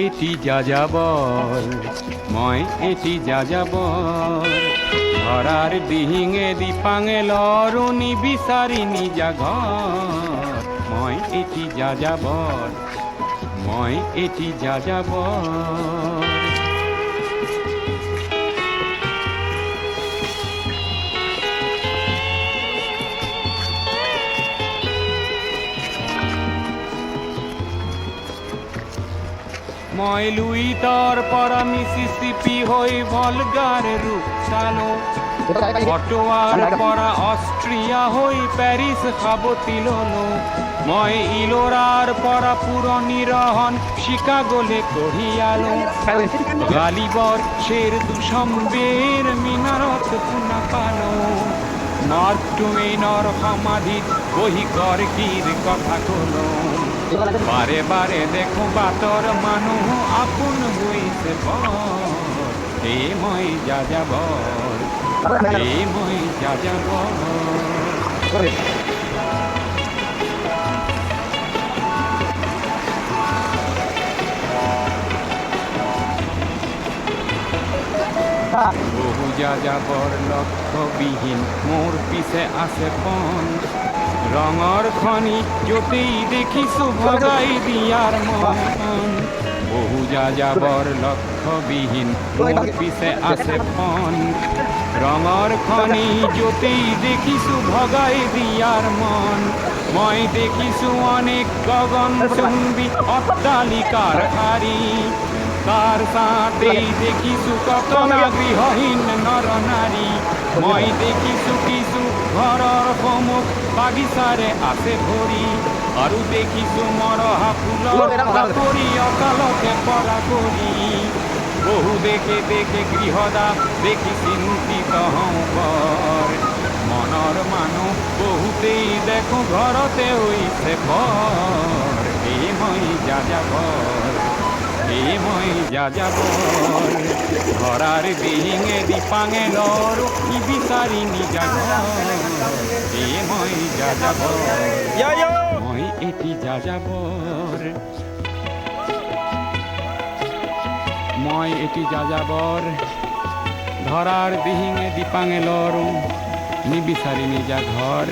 এটি যাযাবর, মই এটি যাযাবর। ধরার দিহিঙে দিপাঙে লরুনি বিচারিনি জাঘর। মই এটি যাযাবর, মই এটি যাযাবর। মই লুই তর পরা মিসিসিপি হই ভলগার রূপ চালো। অটোয়ার পরা অস্ট্রিয়া হই প্যারিস খাবো তিলনো। মই ইলোরার পরা পুরো নিরহন শিকাগোলে কহিয়ালো। গালিবর শের দুসম্বের মিনারত পুনা পালো। মার্ক টুয়েইনর সমাধিত বহি কর্কির কথা কলো। বারে বারে দেখো বাতর মানুহ আপোন হইছে বৰ। এ মই যাযাবৰ, এ মই যাযাবৰ। বহু যাযাবৰ লক্ষ্যবিহীন মোৰ পিছে আছে পণ। রঙর খনি যতেই দেখিছো ভগাই দিয়ার মন। বহু যাযাবর লক্ষ্যবিহীন মোর পিছে আছে পণ। রঙর খনি যতেই দেখিছো ভগাই দিয়ার মন। মই দেখিছো অনেক গগন চুম্বী অট্টালিকার হারি। তার সাথেই দেখিছো কত না গৃহহীন নর নারী। মই দেখিছো কিছু ঘৰৰ সন্মুখ বাগিচাৰে আছে ভৰি। আৰু দেখিছো মৰহা ফুলৰ চাপৰি অকালতে পৰা কৰি। বহু দেখে দেখে গৃহদাস দেখি চিন্তিত হওঁ বৰ। মনৰ মানুহ বহুতেই দেখো ঘৰতে হৈছে বৰ। এই মই যাযাবৰ, এই মই যাযাবৰ। ধরার দিহিঙে দিপাঙে লরু কি বিচারিনি জাঘর। এ মই যাযাবর, মই এটি যাযাবর, মই এটি যাযাবর। ধরার দিহিঙে দিপাঙে লরু নিবিচারিনি জাঘর।